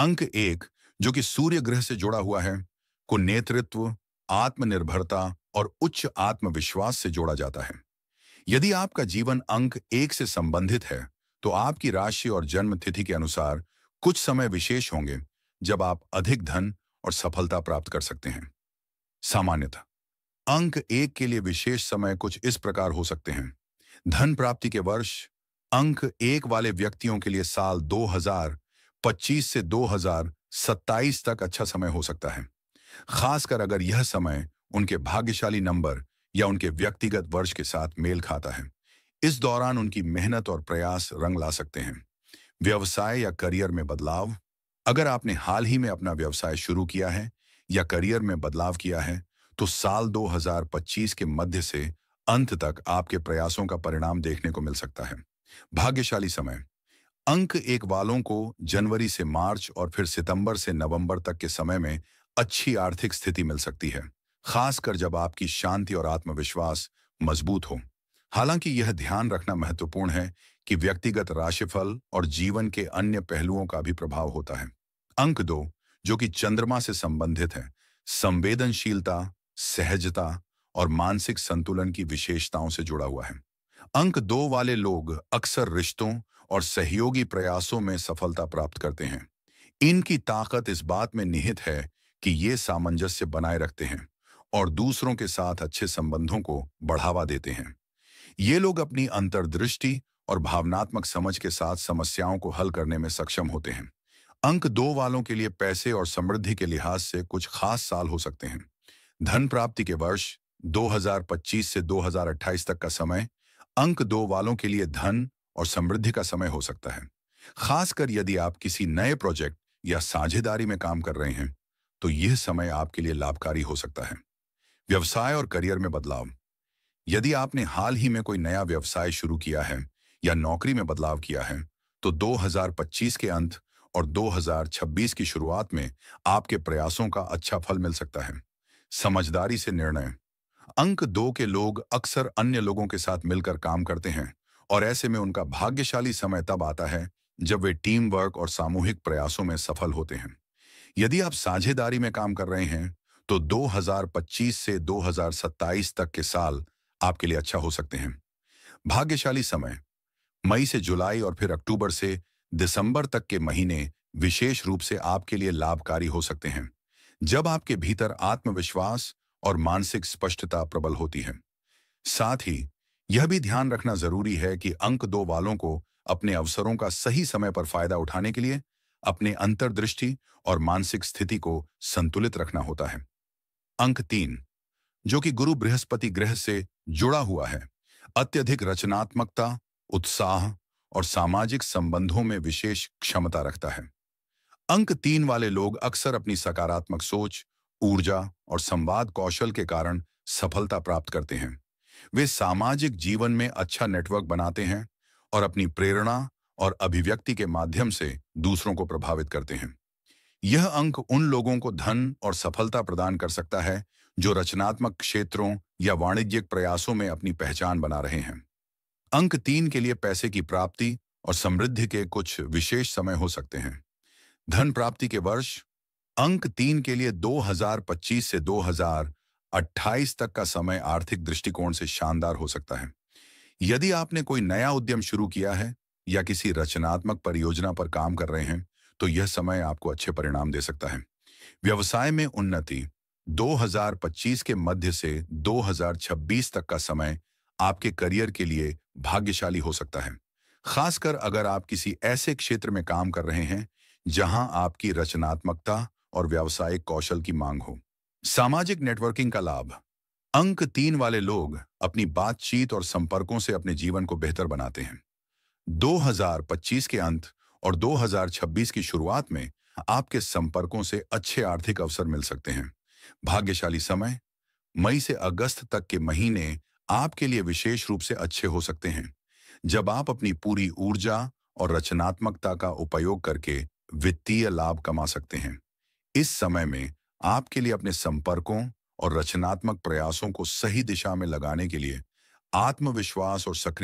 अंक एक, जो कि सूर्य ग्रह से जुड़ा हुआ है, को नेतृत्व, आत्मनिर्भरता और उच्च आत्मविश्वास से जोड़ा जाता है। यदि आपका जीवन अंक एक से संबंधित है, तो आपकी राशि और जन्म तिथि के अनुसार कुछ समय विशेष होंगे जब आप अधिक धन और सफलता प्राप्त कर सकते हैं। सामान्यतः अंक एक के लिए विशेष समय कुछ इस प्रकार हो सकते हैं। धन प्राप्ति के वर्ष अंक एक वाले व्यक्तियों के लिए साल 2025 से 2027 तक अच्छा समय हो सकता है, खासकर अगर यह समय उनके भाग्यशाली नंबर या उनके व्यक्तिगत वर्ष के साथ मेल खाता है। इस दौरान उनकी मेहनत और प्रयास रंग ला सकते हैं। व्यवसाय या करियर में बदलाव। अगर आपने हाल ही में अपना व्यवसाय शुरू किया है या करियर में बदलाव किया है, तो साल 2025 के मध्य से अंत तक आपके प्रयासों का परिणाम देखने को मिल सकता है। भाग्यशाली समय अंक एक वालों को जनवरी से मार्च और फिर सितंबर से नवंबर तक के समय में अच्छी आर्थिक स्थिति मिल सकती है, खासकर जब आपकी शांति और आत्मविश्वास मजबूत हो। हालांकि यह ध्यान रखना महत्वपूर्ण है कि व्यक्तिगत राशिफल और जीवन के अन्य पहलुओं का भी प्रभाव होता है। अंक दो, जो कि चंद्रमा से संबंधित है, संवेदनशीलता, सहजता और मानसिक संतुलन की विशेषताओं से जुड़ा हुआ है। अंक दो वाले लोग अक्सर रिश्तों और सहयोगी प्रयासों में सफलता प्राप्त करते हैं। इनकी ताकत इस बात में निहित है कि ये सामंजस्य बनाए रखते हैं और दूसरों के साथ अच्छे संबंधों को बढ़ावा देते हैं। ये लोग अपनी अंतर्दृष्टि और भावनात्मक समझ के साथ समस्याओं को हल करने में सक्षम होते हैं। अंक दो वालों के लिए पैसे और समृद्धि के लिहाज से कुछ खास साल हो सकते हैं। धन प्राप्ति के वर्ष 2025 से 2028 तक का समय अंक दो वालों के लिए धन और समृद्धि का समय हो सकता है, खासकर यदि आप किसी नए प्रोजेक्ट या साझेदारी में काम कर रहे हैं, तो यह समय आपके लिए लाभकारी हो सकता है। व्यवसाय और करियर में बदलाव। यदि आपने हाल ही में कोई नया व्यवसाय शुरू किया है या नौकरी में बदलाव किया है, तो 2025 के अंत और 2026 की शुरुआत में आपके प्रयासों का अच्छा फल मिल सकता है। समझदारी से निर्णय। अंक दो के लोग अक्सर अन्य लोगों के साथ मिलकर काम करते हैं और ऐसे में उनका भाग्यशाली समय तब आता है जब वे टीम वर्क और सामूहिक प्रयासों में सफल होते हैं। यदि आप साझेदारी में काम कर रहे हैं, तो 2025 से 2027 तक के साल आपके लिए अच्छा हो सकते हैं। भाग्यशाली समय मई से जुलाई और फिर अक्टूबर से दिसंबर तक के महीने विशेष रूप से आपके लिए लाभकारी हो सकते हैं, जब आपके भीतर आत्मविश्वास और मानसिक स्पष्टता प्रबल होती है। साथ ही यह भी ध्यान रखना जरूरी है कि अंक दो वालों को अपने अवसरों का सही समय पर फायदा उठाने के लिए अपने अंतर्दृष्टि और मानसिक स्थिति को संतुलित रखना होता है। अंक तीन, जो कि गुरु बृहस्पति ग्रह से जुड़ा हुआ है, अत्यधिक रचनात्मकता, उत्साह और सामाजिक संबंधों में विशेष क्षमता रखता है। अंक तीन वाले लोग अक्सर अपनी सकारात्मक सोच, ऊर्जा और संवाद कौशल के कारण सफलता प्राप्त करते हैं। वे सामाजिक जीवन में अच्छा नेटवर्क बनाते हैं और अपनी प्रेरणा और अभिव्यक्ति के माध्यम से दूसरों को प्रभावित करते हैं। यह अंक उन लोगों को धन और सफलता प्रदान कर सकता है जो रचनात्मक क्षेत्रों या वाणिज्यिक प्रयासों में अपनी पहचान बना रहे हैं। अंक तीन के लिए पैसे की प्राप्ति और समृद्धि के कुछ विशेष समय हो सकते हैं। धन प्राप्ति के वर्ष अंक तीन के लिए 2025 से 2028 तक का समय आर्थिक दृष्टिकोण से शानदार हो सकता है। यदि आपने कोई नया उद्यम शुरू किया है या किसी रचनात्मक परियोजना पर काम कर रहे हैं, तो यह समय आपको अच्छे परिणाम दे सकता है। व्यवसाय में उन्नति 2025 के मध्य से 2026 तक का समय आपके करियर के लिए भाग्यशाली हो सकता है, खासकर अगर आप किसी ऐसे क्षेत्र में काम कर रहे हैं जहां आपकी रचनात्मकता और व्यावसायिक कौशल की मांग हो। सामाजिक नेटवर्किंग का लाभ। अंक तीन वाले लोग अपनी बातचीत और संपर्कों से अपने जीवन को बेहतर बनाते हैं। 2025 के अंत और 2026 की शुरुआत में आपके संपर्कों से अच्छे आर्थिक अवसर मिल सकते हैं। भाग्यशाली समय मई से अगस्त तक के महीने आपके लिए विशेष रूप से अच्छे हो सकते हैं, जब आप अपनी पूरी ऊर्जा और रचनात्मकता का उपयोग करके वित्तीय लाभ कमा सकते हैं। इस समय में आपके लिए अपने संपर्कों और रचनात्मक प्रयासों को सही दिशा में लगाने के लिए आत्मविश्वास और सक्रिय